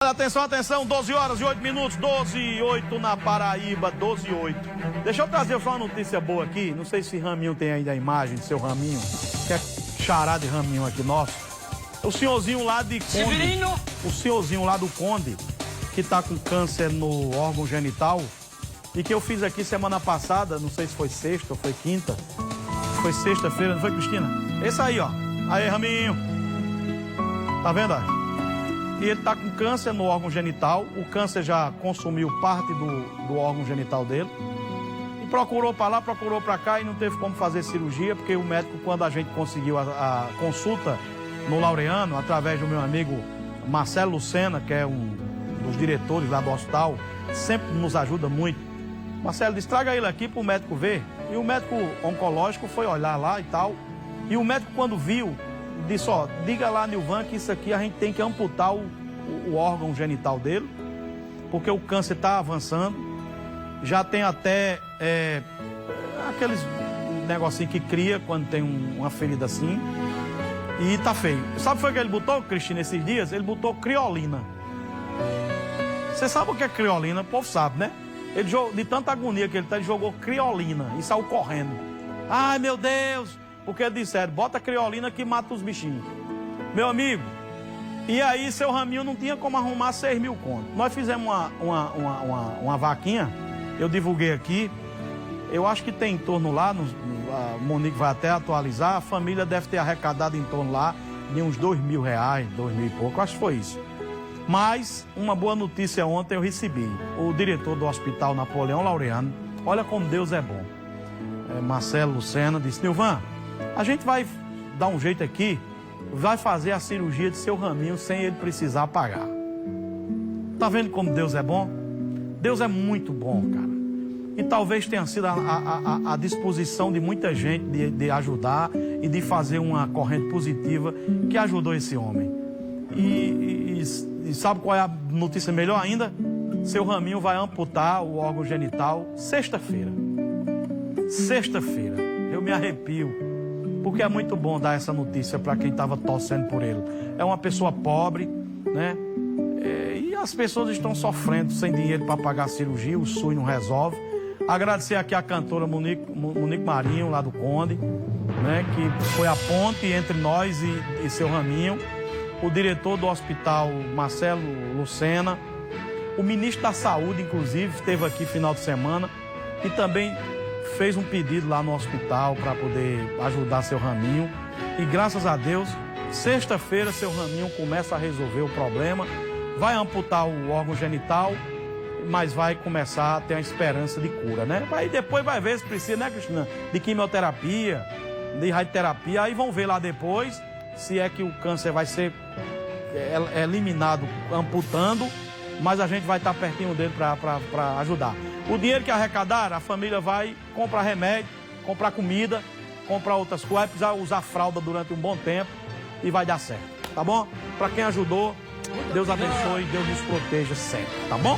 Atenção, atenção, 12 horas e 8 minutos, 12 e 8 na Paraíba, 12 e 8. Deixa eu trazer só uma notícia boa aqui, não sei se Raminho tem ainda a imagem do seu Raminho, que é xará de Raminho aqui nosso. O senhorzinho lá de Conde, Severino. o senhorzinho lá do Conde, que tá com câncer no órgão genital, e que eu fiz aqui semana passada, não sei se foi sexta ou foi quinta, foi sexta-feira, não foi, Cristina? Esse aí, ó. Aí, Raminho. Tá vendo, ó? E ele está com câncer no órgão genital. O câncer já consumiu parte do órgão genital dele. E procurou para lá, procurou para cá e não teve como fazer cirurgia, porque o médico, quando a gente conseguiu a consulta no Laureano, através do meu amigo Marcelo Lucena, que é um dos diretores lá do hospital, sempre nos ajuda muito. Marcelo disse, traga ele aqui para o médico ver. E o médico oncológico foi olhar lá e tal. E o médico, quando viu, disse, ó, diga lá, Nilvan, que isso aqui a gente tem que amputar o órgão genital dele, porque o câncer está avançando, já tem até aqueles negocinho que cria quando tem uma ferida assim, e tá feio. Sabe o que foi que ele botou, Cristina, esses dias? Ele botou criolina. Você sabe o que é criolina? O povo sabe, né? Ele jogou, de tanta agonia que ele tá, ele jogou criolina e saiu correndo. Ai, meu Deus! Porque disseram, bota criolina que mata os bichinhos. Meu amigo, e aí seu Raminho não tinha como arrumar 6 mil contos. Nós fizemos uma vaquinha, eu divulguei aqui, eu acho que tem em torno lá, a Monique vai até atualizar, a família deve ter arrecadado em torno lá de uns 2 mil reais, 2 mil e pouco, acho que foi isso. Mas uma boa notícia ontem eu recebi. O diretor do Hospital Napoleão Laureano, olha como Deus é bom. Marcelo Lucena disse, Nilvan, a gente vai dar um jeito aqui, vai fazer a cirurgia de seu Raminho sem ele precisar pagar. Tá vendo como Deus é bom? Deus é muito bom, cara. E talvez tenha sido a disposição de muita gente de ajudar e de fazer uma corrente positiva que ajudou esse homem. E sabe qual é a notícia melhor ainda? Seu Raminho vai amputar o órgão genital sexta-feira. Sexta-feira. Eu me arrepio. Porque é muito bom dar essa notícia para quem estava torcendo por ele. É uma pessoa pobre, né? E as pessoas estão sofrendo sem dinheiro para pagar a cirurgia, o SUS não resolve. Agradecer aqui a cantora Monique Marinho, lá do Conde, né? Que foi a ponte entre nós e seu Raminho. O diretor do hospital, Marcelo Lucena. O ministro da Saúde, inclusive, esteve aqui final de semana e também fez um pedido lá no hospital para poder ajudar seu Raminho. E graças a Deus, sexta-feira seu Raminho começa a resolver o problema, vai amputar o órgão genital, mas vai começar a ter a esperança de cura, né? Aí depois vai ver se precisa, né, Cristina? De quimioterapia, de radioterapia, aí vão ver lá depois se é que o câncer vai ser eliminado amputando, mas a gente vai estar pertinho dele para ajudar. O dinheiro que arrecadar, a família vai comprar remédio, comprar comida, comprar outras coisas, vai precisar usar fralda durante um bom tempo e vai dar certo, tá bom? Para quem ajudou, Deus abençoe, Deus nos proteja sempre, tá bom?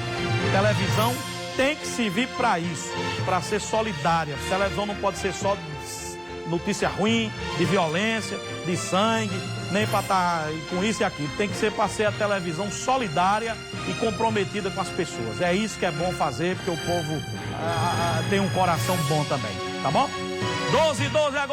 Televisão tem que servir para isso, para ser solidária. A televisão não pode ser só notícia ruim, de violência, de sangue, nem para estar com isso e aquilo. Tem que ser para ser a televisão solidária e comprometida com as pessoas. É isso que é bom fazer, porque o povo tem um coração bom também, tá bom? 12 agora.